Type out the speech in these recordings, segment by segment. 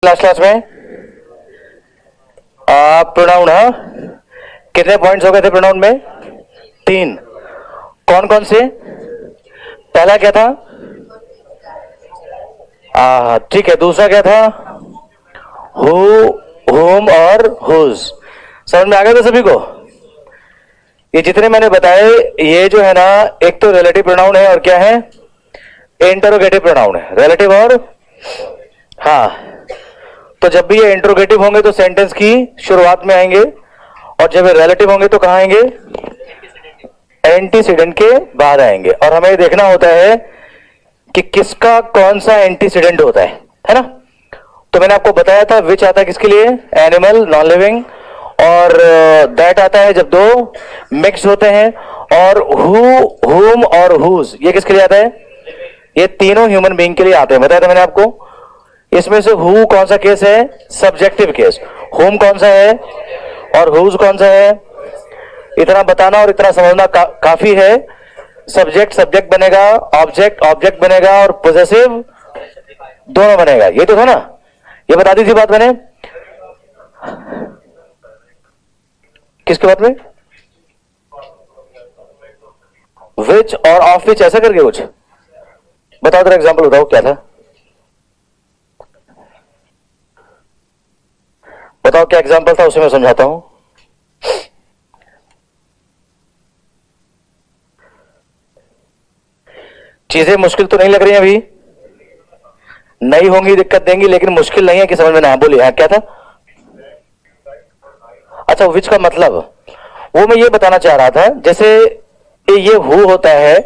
Class में pronoun, हाँ कितने पॉइंट्स हो गए थे प्रोनाउन में? 3। कौन कौन से? पहला क्या था? ठीक है। दूसरा क्या था? हु, होम और हुज। समझ में आ गया था सभी को? ये जितने मैंने बताए ये जो है ना, एक तो रिलेटिव प्रोनाउन है और क्या है? इंटरोगेटिव प्रोनाउन है। रिलेटिव और तो जब भी ये इंटरोगेटिव होंगे तो सेंटेंस की शुरुआत में आएंगे, और जब ये रिलेटिव होंगे तो कहां आएंगे? एंटीसीडेंट के बाद आएंगे। और हमें देखना होता है कि किसका कौन सा एंटीसीडेंट होता है ना? तो मैंने आपको बताया था विच आता है किसके लिए? Animal, non living. और दैट आता है जब दो मिक्स होते हैं। और हु, हुम और हुज ये किसके लिए आता है? ये तीनों ह्यूमन बीइंग के लिए आते हैं। बताया था मैंने आपको। इसमें से हु कौन सा केस है? Subjective case. होम कौन सा है और हुज कौन सा है? इतना बताना और इतना समझना काफी है। सब्जेक्ट सब्जेक्ट बनेगा, ऑब्जेक्ट ऑब्जेक्ट बनेगा और पोजेसिव दोनों बनेगा। ये तो था ना, ये बता दी थी बात मैंने। किसके बात में? विच और ऑफ विच ऐसा करके कुछ बताओ। तेरा एग्जांपल बताओ क्या था? बताओ क्या एग्जांपल था, उसे मैं समझाता हूं। चीजें मुश्किल तो नहीं लग रही हैं अभी? नहीं होंगी, दिक्कत देंगी, लेकिन मुश्किल नहीं है कि समझ में ना? बोलिए हाँ क्या था? अच्छा, विच का मतलब वो मैं ये बताना चाह रहा था। जैसे ये हु होता है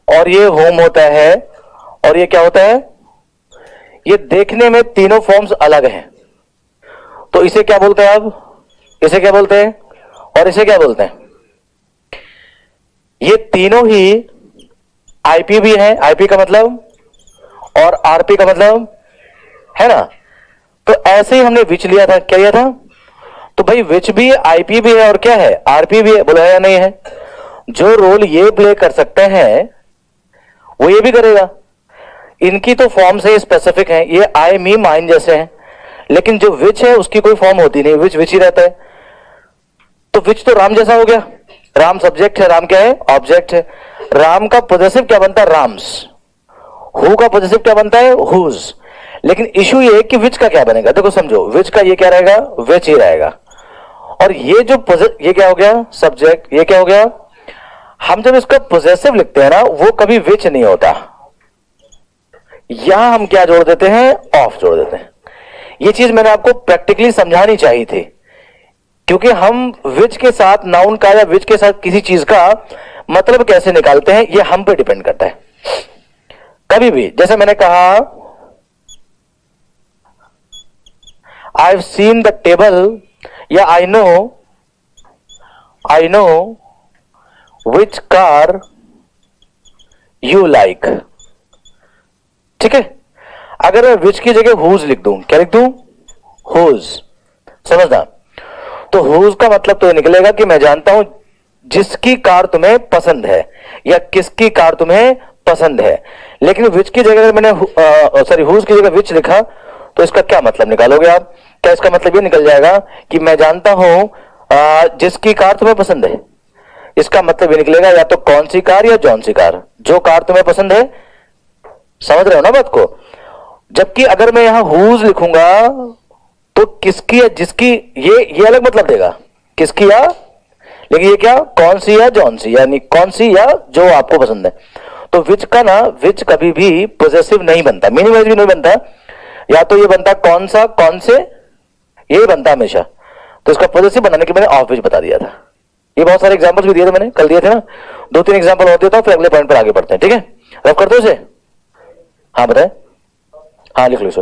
और ये होम होता है और ये क्या होता है? ये देखने में तीनों फॉर्म्स अलग हैं। तो इसे क्या बोलते हैं? अब इसे क्या बोलते हैं और इसे क्या बोलते हैं? ये तीनों ही आईपी भी है। आईपी का मतलब और आरपी का मतलब है ना? तो ऐसे ही हमने विच लिया था। क्या लिया था? तो भाई विच भी आईपी भी है और क्या है? आरपी भी है। बोला है या नहीं है? जो रोल ये प्ले कर सकते हैं वो ये भी करेगा। इनकी तो फॉर्म से स्पेसिफिक है, ये आई मी माइन जैसे हैं। लेकिन जो विच है उसकी कोई फॉर्म होती नहीं, विच विच ही रहता है। तो विच तो राम जैसा हो गया। राम सब्जेक्ट है, राम क्या है? ऑब्जेक्ट है। राम का पॉजेसिव क्या बनता है? राम्स। हु का पॉजेसिव क्या बनता है? हुज। लेकिन इशू ये है कि विच का क्या बनेगा। देखो समझो, विच का ये क्या रहेगा? विच ही रहेगा। और ये जो ये क्या हो गया? सब्जेक्ट। ये क्या हो गया? हम जब इसका पॉजेसिव लिखते हैं ना, वो कभी विच नहीं होता। यहां हम क्या जोड़ देते हैं? ऑफ जोड़ देते हैं। ये चीज मैंने आपको प्रैक्टिकली समझानी चाहिए थी, क्योंकि हम विच के साथ नाउन का या विच के साथ किसी चीज का मतलब कैसे निकालते हैं ये हम पे डिपेंड करता है। कभी भी जैसे मैंने कहा I have seen the table, या I know which car you like. ठीक है? अगर मैं विच की जगह हुज लिख दूं, क्या लिख दूं? हुज। समझना? तो हुज का मतलब तो ये निकलेगा कि मैं जानता हूं जिसकी कार तुम्हें पसंद है या किसकी कार तुम्हें पसंद है। लेकिन विच की जगह मैंने हुज की जगह विच लिखा तो इसका क्या मतलब निकालोगे आप? क्या इसका मतलब ये निकल जाएगा कि मैं जानता हूं जिसकी कार तुम्हें पसंद है? इसका मतलब ये निकलेगा या तो कौन सी कार या जौन सी कार, जो कार तुम्हें पसंद है। समझ रहे हो ना बात को? जबकि अगर मैं यहां हुज लिखूंगा तो किसकी या जिसकी, ये अलग मतलब देगा, किसकी या, लेकिन ये क्या? कौन सी या जौन सी, यानी कौन सी या जो आपको पसंद है। तो विच का ना, विच कभी भी पॉजेसिव नहीं बनता, मीनिंग भी नहीं बनता। या तो ये बनता कौन सा, कौन से, ये बनता हमेशा। तो इसका पॉजेसिव बनाने के मैंने ऑफ विच बता दिया था। ये बहुत सारे एग्जांपल्स भी दिए थे मैंने, कल दिए थे ना। 2-3 एग्जांपल और देता हूं, फिर अगले पॉइंट पर आगे बढ़ते हैं। ठीक है? रफ कर दो इसे। हाँ बताए? हाँ लिख लो इसे।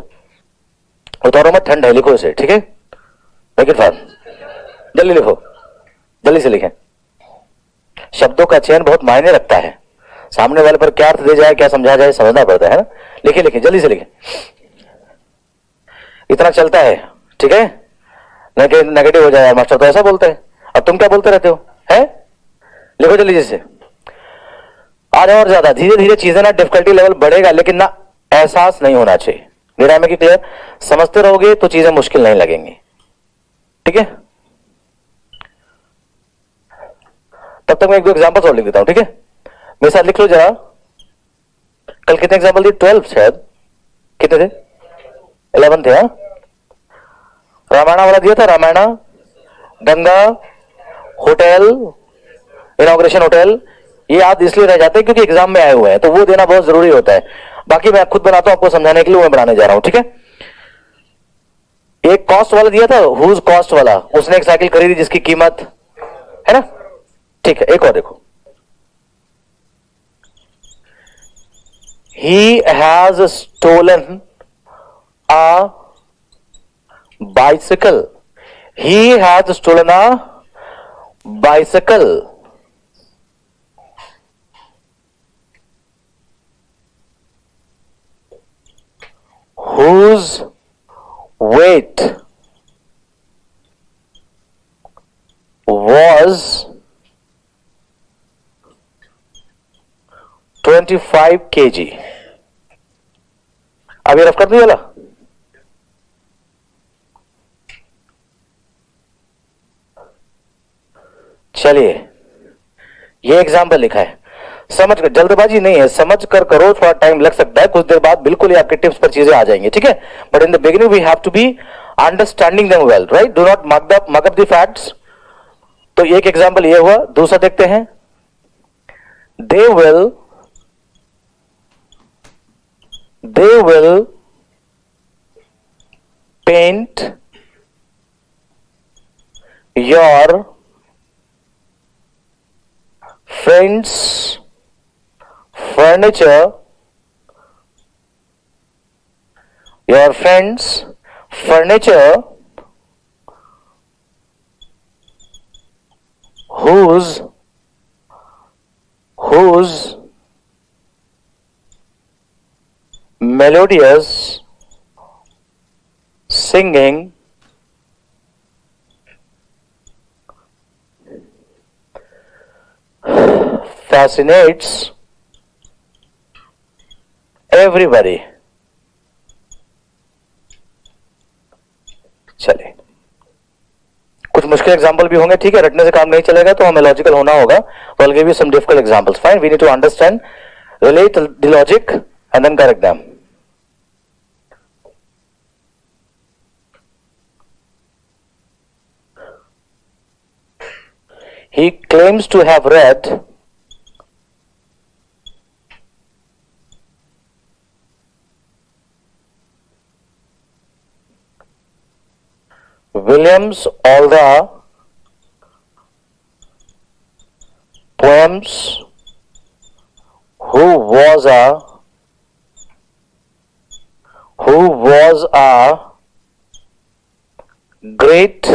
उतारो मत, ठंड है, लिखो इसे। ठीक है? मेक इट फास्ट, जल्दी लिखो, जल्दी से लिखें। शब्दों का चयन बहुत मायने रखता है। सामने वाले पर क्या अर्थ दे जाए, क्या समझा जाए, समझना पड़ता है ना? लिखे लिखे, जल्दी से लिखे। इतना चलता है। ठीक है? नेगेटिव हो जाए, मास्टर तो ऐसा बोलते हैं। अब तुम क्या बोलते रहते हो? है? लिखो जल्दी से। आज और ज्यादा धीरे धीरे चीजें ना, डिफिकल्टी लेवल बढ़ेगा, लेकिन ना एहसास नहीं होना चाहिए। Did I make it clear? समझते रहोगे तो चीजें मुश्किल नहीं लगेंगी, ठीक है? तब तक मैं एक दो एग्जांपल्स और लिख देता हूं, ठीक है? मेरे साथ लिख लो जरा। कल कितने एग्जांपल दिए? 12 शायद, कितने थे? 11 थे। हाँ, रामायणा वाला दिया था, Ramayana, Ganga, hotel, inauguration hotel. ये याद इसलिए रह जाते हैं क्योंकि एग्जाम में आए हुए हैं, तो वो देना बहुत जरूरी होता है। बाकी मैं खुद बनाता हूं आपको समझाने के लिए, मैं बनाने जा रहा हूं, ठीक है? एक कॉस्ट वाला दिया था, हुज कॉस्ट वाला, उसने एक साइकिल खरीदी जिसकी कीमत है ना, ठीक है? एक और देखो, he has stolen a bicycle, he has stolen a bicycle, whose weight was 25 kg। अब ये रफ कर दिया वाला, चलिए ये एग्जाम्पल लिखा है, समझ कर, जल्दबाजी नहीं है, समझ कर करो, थोड़ा टाइम लग सकता है, कुछ देर बाद बिल्कुल ही आपके टिप्स पर चीजें आ जाएंगी, ठीक है? But in the beginning we have to be understanding them well, right? Do not mug up the facts. तो एक एग्जाम्पल ये हुआ, दूसरा देखते हैं। They will paint your friends furniture, your friends furniture whose melodious singing fascinates everybody। चलिए, कुछ मुश्किल एग्जांपल भी होंगे, ठीक है? रटने से काम नहीं चलेगा, तो हमें लॉजिकल होना होगा। तो I'll give you some difficult examples. Fine, we need to understand, relate the logic and then correct them. He claims to have read Williams all the poems, who was a great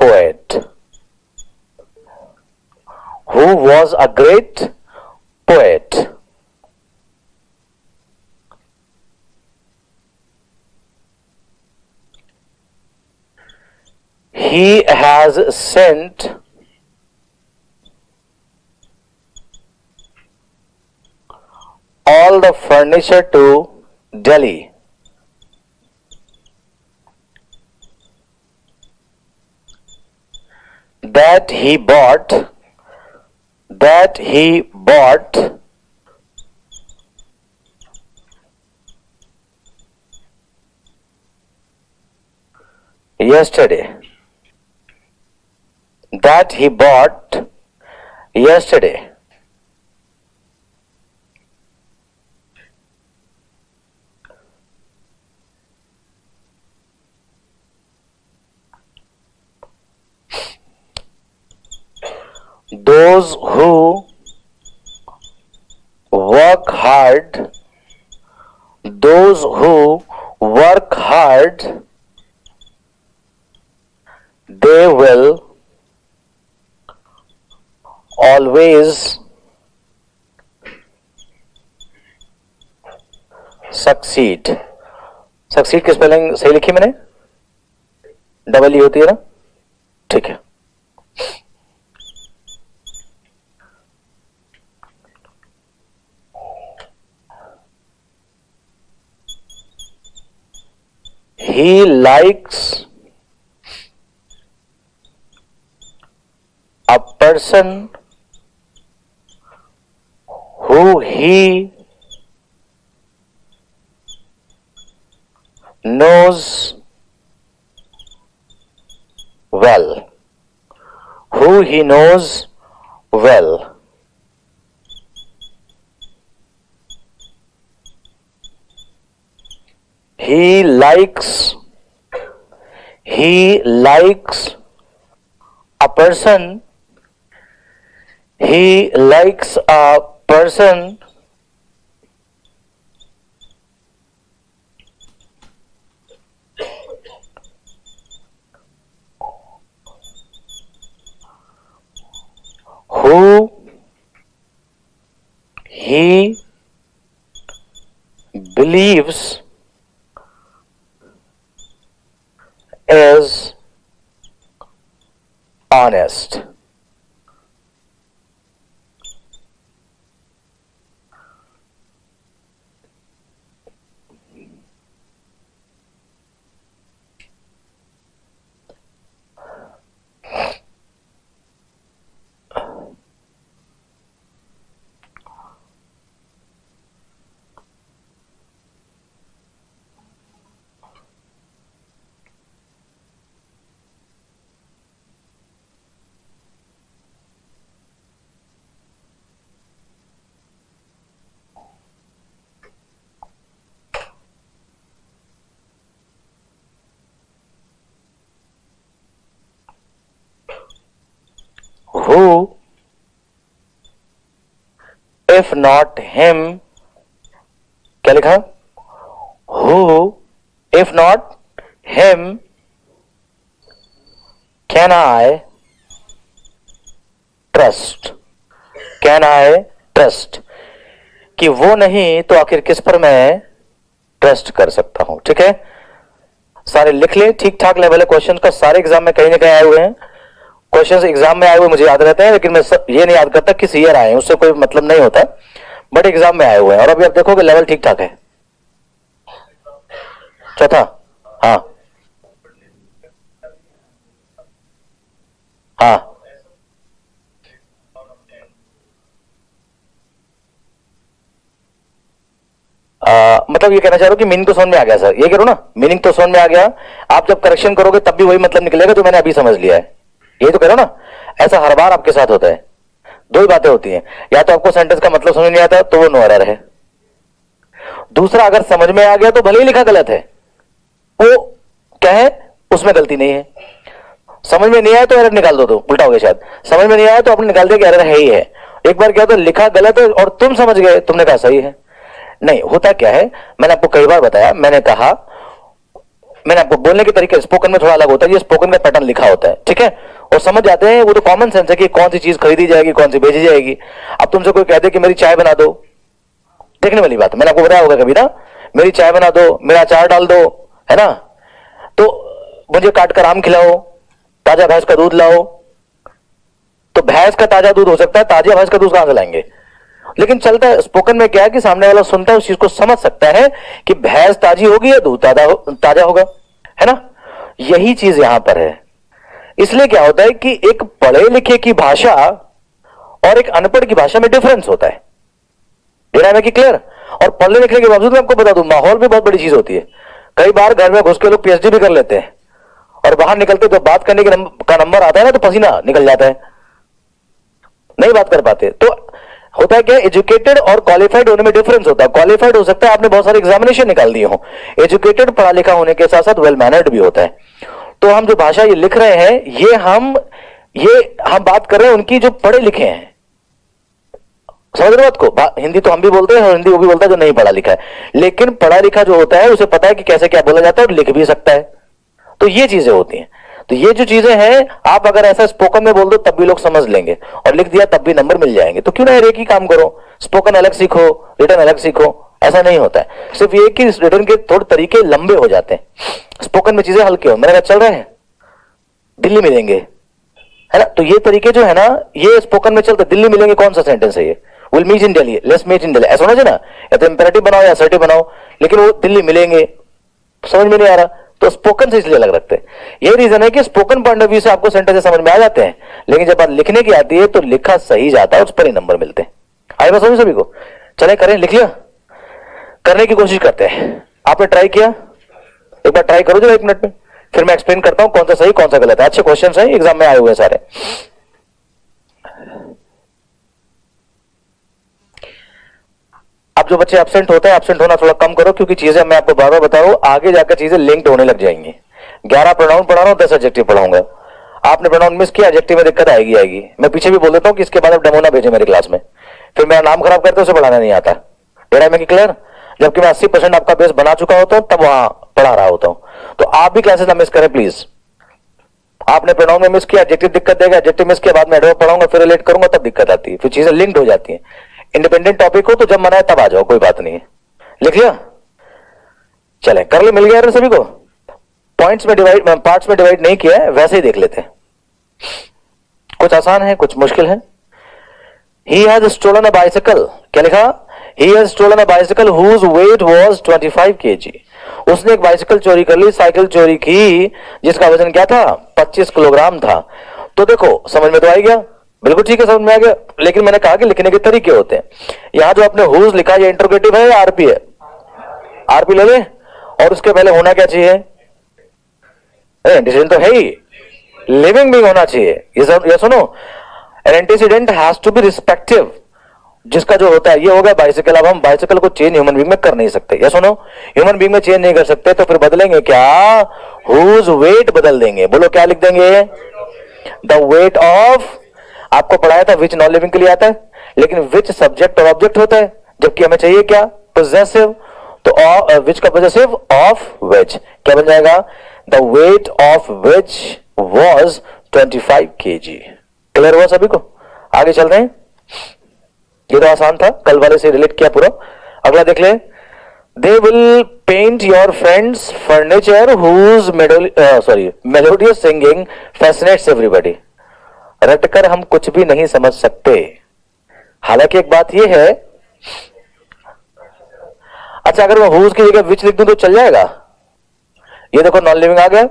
poet, who was a great poet। He has sent all the furniture to Delhi। That he bought yesterday, that he bought yesterday। Those who work hard, they will always succeed। Succeed की spelling सही लिखी मैंने? Double E होती है ना, ठीक है? he likes a person who he knows well. Who he knows well. He likes a person. He likes a person who he believes is honest. Who, if not him, क्या लिखा? Who, if not him, can I trust? Can I trust? कि वो नहीं तो आखिर किस पर मैं ट्रस्ट कर सकता हूं? ठीक है, सारे लिख ले, ठीक ठाक लेवल है क्वेश्चन का, सारे एग्जाम में कहीं ना कहीं आए हुए हैं क्वेश्चंस, एग्जाम में आए हुए मुझे याद रहते हैं, लेकिन मैं ये नहीं याद करता किस ईयर आए हैं, उससे कोई मतलब नहीं होता, बट एग्जाम में आए हुए हैं। और अभी आप देखोगे लेवल ठीक ठाक है। चौथा, हाँ हाँ, मतलब ये कहना चाह रहा हूं कि मीनिंग तो समझ में आ गया सर, ये कह रहा हूं ना, मीनिंग तो समझ में आ गया, आप जब करेक्शन करोगे तब भी वही मतलब निकलेगा जो मैंने अभी समझ लिया है, यही तो कह रहा हूं ना। ऐसा हर बार आपके साथ होता है, दो ही बातें होती हैं, या तो आपको सेंटेंस का मतलब समझ नहीं आता तो वो नो एरर है, दूसरा अगर समझ में आ गया तो भले ही लिखा गलत है, वो क्या है, उसमें गलती नहीं है। समझ में नहीं आया तो एरर निकाल दो, तो उल्टा हो गया शायद, समझ में नहीं आया तो आपने निकाल दिया कि एरर है ही है। एक बार क्या तो लिखा गलत है और तुम समझ गए, तुमने कहा सही है। नहीं, होता क्या है, मैंने आपको कई बार बताया, मैंने कहा, मैंने आपको बोलने के तरीके स्पोकन में थोड़ा अलग होता है, ये स्पोकन का पैटर्न लिखा होता है, ठीक है, और समझ जाते हैं, वो तो कॉमन सेंस है कि कौन सी चीज खरीदी जाएगी, कौन सी बेची जाएगी। अब तुमसे कोई कहते कि मेरी चाय बना दो, देखने वाली बात, मैंने आपको बताया होगा कभी ना, मेरी चाय बना दो, मेरा अचार डाल दो, है ना, तो मुझे काट कर आम खिलाओ, ताजा भैंस का दूध लाओ, तो भैंस का ताजा दूध हो सकता है, ताजा भैंस का दूध कहां से लाएंगे, लेकिन चलता है स्पोकन में क्या है कि सामने वाला सुनता है, उस चीज को समझ सकता है कि भैंस ताजी होगी या दूध ताजा होगा, है ना, यही चीज यहां पर है। इसलिए क्या होता है कि एक पढ़े लिखे की भाषा और एक अनपढ़ की भाषा में डिफरेंस होता है, देना में कि क्लियर। और पढ़ने लिखने के बावजूद मैं आपको बता दूं, माहौल भी बहुत बड़ी चीज होती है। कई बार घर में घुस के लोग पीएचडी भी कर लेते हैं और बाहर निकलते जब बात करने का नंबर आता है ना तो पसीना निकल जाता है, नहीं बात कर पाते। तो होता है क्या, एजुकेटेड और क्वालिफाइड होने में डिफरेंस होता है। क्वालिफाइड हो सकता है आपने बहुत सारे एग्जामिनेशन निकाल दिए हो, एजुकेटेड पढ़ा लिखा होने के साथ साथ वेल मैनर्ड भी होता है। तो हम जो भाषा ये लिख रहे हैं, ये हम बात कर रहे हैं उनकी जो पढ़े लिखे हैं, समझ रहे हो बात को। हिंदी तो हम भी बोलते हैं और हिंदी वो भी बोलता है जो नहीं पढ़ा लिखा है, लेकिन पढ़ा लिखा जो होता है उसे पता है कि कैसे क्या बोला जाता है और लिख भी सकता है। तो ये चीजें होती हैं। तो ये जो चीजें हैं, आप अगर ऐसा स्पोकन में बोल दो तब भी लोग समझ लेंगे, और लिख दिया तब भी नंबर मिल जाएंगे। तो क्यों ना एक ही काम करो, स्पोकन अलग सीखो, रिटर्न अलग सीखो। ऐसा नहीं होता है, सिर्फ ये कि रिटर्न के थोड़े तरीके लंबे हो जाते हैं, स्पोकन में चीजें हल्के हो। मैंने कहा चल रहे हैं, दिल्ली मिलेंगे, है ना, तो ये तरीके जो है ना, ये स्पोकन में चलते। दिल्ली मिलेंगे कौन सा सेंटेंस है ये, will meet in Delhi, let's meet in Delhi, ऐसा होना चाहिए ना। या तो इंपेरेटिव बनाओ या असर्टिव बनाओ, लेकिन वो दिल्ली मिलेंगे समझ में नहीं आ रहा, तो तो स्पोकन से इसलिए अलग रखते हैं। यही रीजन है कि स्पोकन पॉइंट ऑफ व्यू से आपको सेंटेंस समझ में आ जाते हैं, लेकिन जब बात लिखने की आती है तो लिखा सही जाता है, उस पर ही नंबर मिलते हैं। आई बात समझ सभी को? चले करें, लिख लिया, करने की कोशिश करते हैं। आपने ट्राई किया, एक बार ट्राई करो जो 1 मिनट में, फिर मैं एक्सप्लेन करता हूं कौन सा सही कौन सा गलत है। अच्छे क्वेश्चन हैं, एग्जाम में आए हुए सारे। अब जो बच्चे एब्सेंट होते हैं, एब्सेंट होना थोड़ा कम करो, क्योंकि चीजें मैं आपको बार बार बता रहा हूं, आगे जाकर चीजें लिंक्ड होने लग जाएंगी। 11 प्रोनाउन पढ़ा रहा हूं, 10 एडजेक्टिव पढ़ाऊंगा। आपने प्रोनाउन मिस किया, एडजेक्टिव में दिक्कत आएगी। मैं पीछे भी बोल देता हूं कि इसके बाद आप डेमो ना भेजें मेरी क्लास में, फिर मेरा नाम खराब करते उसे पढ़ाना नहीं आता। मैं क्लियर? जबकि मैं 80% आपका बेस बना चुका होता हूं, तब वहां पढ़ा रहा होता हूं। तो आप भी क्लासेस ना मिस करें प्लीज। आपने प्रोनाउन में मिस किया, एडजेक्टिव दिक्कत देगा, एडजेक्टिव मिस किया, बाद में एडवर्ब पढ़ाऊंगा, फिर रिलेट करूंगा, तब दिक्कत आती है, फिर चीजें लिंक्ड हो जाती हैं। इंडिपेंडेंट टॉपिक हो तो जब मना है तब आ जाओ, कोई बात नहीं है। लिख लिया? चले कर ले, मिल गया सभी को? पॉइंट्स में डिवाइड, पार्ट्स में डिवाइड नहीं किया है, वैसे ही देख लेते हैं। कुछ आसान है, कुछ मुश्किल है। He has stolen a bicycle. क्या लिखा? He has stolen a bicycle whose weight was 25 kg. उसने एक बाइसिकल चोरी कर ली, साइकिल चोरी की जिसका वजन क्या था? 25 किलोग्राम था। तो देखो, समझ में तो आ गया, बिल्कुल ठीक है, समझ में आ गया। लेकिन मैंने कहा कि लिखने के तरीके होते हैं। यहां जो आपने whose लिखा, ये इंटरोगेटिव है या आरपी है? आरपी ले ले। और उसके पहले होना क्या चाहिए? एंटीसीडेंट तो है ही, लिविंग बीइंग होना चाहिए। ये सुनो, An antecedent has to be respective, जिसका जो होता है ये होगा बाइसिकल। अब हम बाइसिकल को चेंज ह्यूमन बीइंग में कर नहीं सकते, या सुनो, ह्यूमन बीइंग में चेंज नहीं कर सकते, तो फिर बदलेंगे क्या? हुज वेट बदल देंगे। बोलो क्या लिख देंगे? The weight of. आपको पढ़ाया था विच नॉन लिविंग के लिए आता है, लेकिन विच सब्जेक्ट और ऑब्जेक्ट होता है, जबकि हमें चाहिए क्या? पोजेसिव। तो विच का पोजेसिव ऑफ विच क्या बन जाएगा? The weight of which was 25 kg। Clear हुआ सभी को? आगे चल रहे हैं। ये तो आसान था, कल वाले से रिलेट किया पूरा। अगला देख ले। They will paint your friends furniture whose melodious singing fascinates everybody. रटकर हम कुछ भी नहीं समझ सकते। हालांकि एक बात ये है, अच्छा अगर मैं हुज की जगह विच लिख दूं तो चल जाएगा? ये देखो नॉन लिविंग आ गया।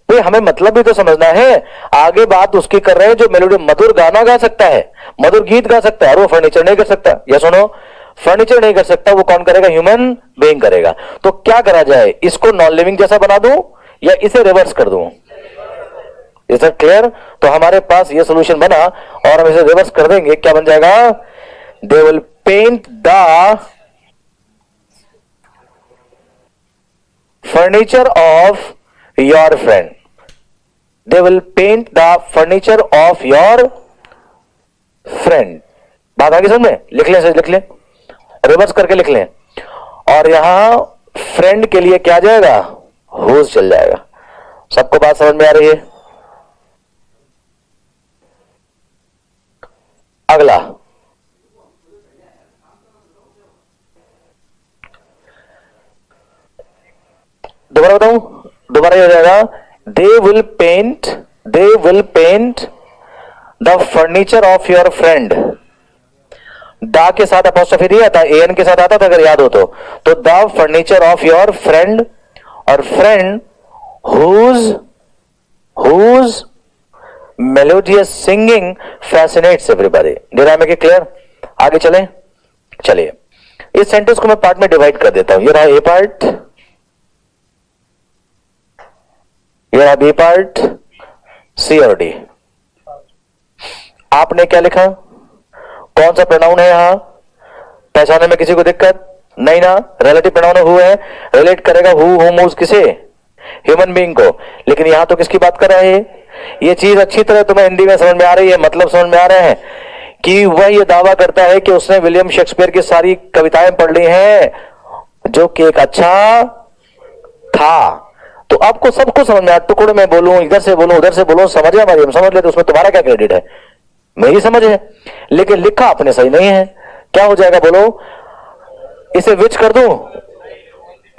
हमें मतलब भी तो समझना है। आगे बात उसकी कर रहे हैं जो मेलोडी, मधुर गाना गा सकता है, मधुर गीत गा सकता है, और वो फर्नीचर नहीं कर सकता। या सुनो, फर्नीचर नहीं कर सकता, वो कौन करेगा? ह्यूमन बीइंग करेगा। तो क्या करा जाए? इसको नॉन लिविंग जैसा बना दूं या इसे रिवर्स कर दूं? Is it clear? तो हमारे पास ये सोल्यूशन बना, और हम इसे रिवर्स कर देंगे। क्या बन जाएगा? They will paint the furniture of your friend. They will paint the furniture of your friend। बात आगे समझ में? लिख लें, लिख लें, रिवर्स करके लिख लें। और यहां फ्रेंड के लिए क्या जाएगा? हुज चल जाएगा। सबको बात समझ में आ रही है? अगला, दोबारा बताऊं, दोबारा हो जाएगा। They will paint the furniture of your friend। दा के साथ अपॉस्ट्रोफी नहीं आता, एन के साथ आता था, अगर याद हो तो the furniture of your friend, और friend whose melodious singing fascinates everybody। डिरामे के क्लियर? आगे चलें। चलिए, इस सेंटेंस को मैं पार्ट में डिवाइड कर देता हूं। ये रहा ए पार्ट, ये रहा बी पार्ट, सी और डी। आपने क्या लिखा? कौन सा प्रोनाउन है यहां? पहचानने में किसी को दिक्कत नहीं ना? रिलेटिव प्रोनाउन हु है, रिलेट करेगा हु, हुम, हुज किसे? ह्यूमन बीइंग को। लेकिन यहां तो किसकी बात कर रहा है? ये चीज अच्छी तरह तुम्हें हिंदी में समझ में आ रही है, मतलब समझ में आ रहे हैं कि वह ये दावा करता है कि उसने विलियम शेक्सपियर की सारी कविताएं पढ़ ली हैं, जो कि एक अच्छा था। तो आपको सबको समझ में आ, टुकड़े में बोलूं, इधर से बोलूं, उधर से बोलूं, समझ हमारी, हम समझ लेते, उसमें तुम्हारा क्या क्रेडिट है? मेरी समझ है, लेकिन लिखा आपने सही नहीं है। क्या हो जाएगा बोलो? इसे विच कर दूं?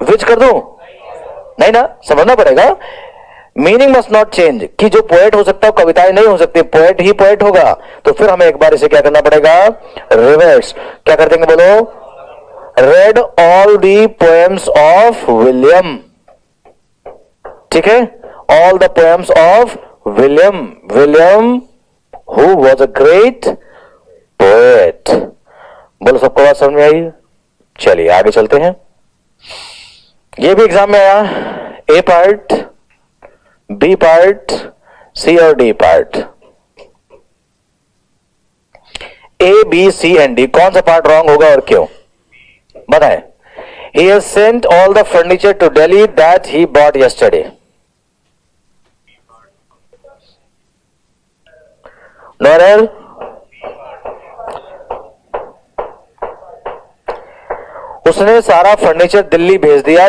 विच कर दूं? नहीं ना, समझना पड़ेगा। मीनिंग मस्ट नॉट चेंज, कि जो पोएट हो सकता है कविताएं नहीं हो सकती, पोएट ही पोएट होगा। तो फिर हमें एक बार इसे क्या करना पड़ेगा? रिवर्स। क्या कर देंगे बोलो? read all the poems of William. ठीक है, all the poems of William. William who was a great poet. बोलो, सबको बात समझ में आई? चलिए आगे चलते हैं. ये भी एग्जाम में आया. A part, B part, C और D part. A B C and D, कौन सा पार्ट रॉन्ग होगा और क्यों बताएं. He has sent all the furniture to Delhi that he bought yesterday. Noel? उसने सारा फर्नीचर दिल्ली भेज दिया.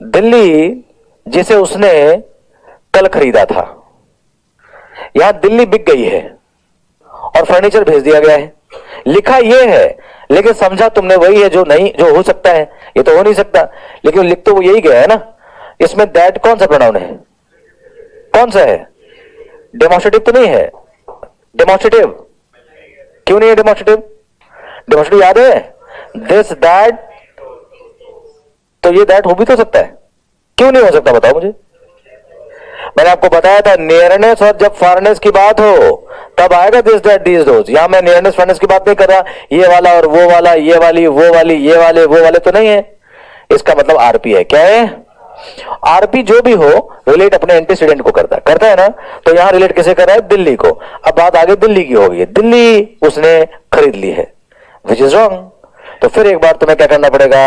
दिल्ली जिसे उसने कल खरीदा था. यहां दिल्ली बिक गई है और फर्नीचर भेज दिया गया है. लिखा यह है, लेकिन समझा तुमने वही है जो नहीं, जो हो सकता है. ये तो हो नहीं सकता, लेकिन लिख तो वो यही गया है ना. इसमें दैट कौन सा प्रोनाउन है? कौन सा है? डेमोन्स्ट्रेटिव तो नहीं है. डेमोन्स्ट्रेटिव क्यों नहीं है? डेमोन्स्ट्रेटिव याद है? दिस दैट, तो ये दैट हो भी तो सकता है. क्यों नहीं हो सकता बताओ मुझे. मैंने आपको बताया था नियरनेस और जब फारनेस की बात हो तब आएगा दिस दैट दीज दोज. यहां मैं नियरनेस फारनेस की बात नहीं कर रहा. ये वाला और वो वाला, ये वाली वो वाली, ये वाले वो वाले तो नहीं है. इसका मतलब आरपी है. क्या है? आरपी जो भी हो रिलेट अपने एंटीसीडेंट को करता है ना. तो यहां रिलेट किसे कर रहा है? दिल्ली को. अब बात आगे दिल्ली की हो गई. दिल्ली उसने खरीद ली है, विच इज रॉन्ग. तो फिर एक बार तुम्हें क्या करना पड़ेगा?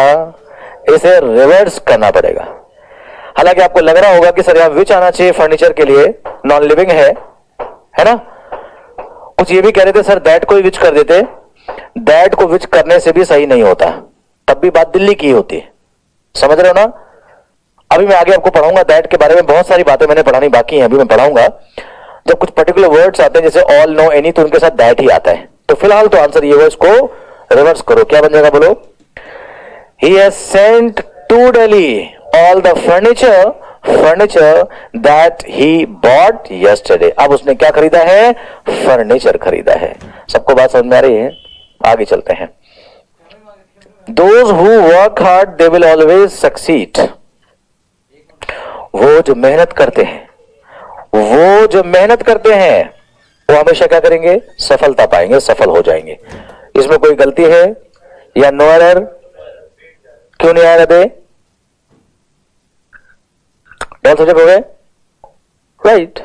इसे रिवर्स करना पड़ेगा. हालांकि आपको लग रहा होगा कि सर यहां विच आना चाहिए फर्नीचर के लिए, नॉन लिविंग है ना. कुछ ये भी कह रहे थे सर दैट को विच कर देते. दैट को विच करने से भी सही नहीं होता, तब भी बात दिल्ली की होती है. समझ रहे हो ना. अभी मैं आगे आपको पढ़ाऊंगा दैट के बारे में. बहुत सारी बातें मैंने पढ़ानी बाकी हैं, अभी मैं पढ़ाऊंगा. जब कुछ पर्टिकुलर वर्ड्स आते हैं जैसे ऑल, नो, एनी, तो उनके साथ दैट ही आता है. तो फिलहाल तो आंसर ये है, इसको रिवर्स करो. क्या बन जाएगा बोलो? He has sent to Delhi all the furniture that he bought yesterday. अब उसने क्या खरीदा है? फर्नीचर खरीदा है. सबको बात समझ में आ रही है? आगे चलते हैं. Those who work hard they will always succeed. वो जो मेहनत करते हैं वो हमेशा क्या करेंगे? सफलता पाएंगे, सफल हो जाएंगे. इसमें कोई गलती है या नो एरर? क्यों नहीं आया बे? डॉल सब्जेक्ट हो गए, राइट.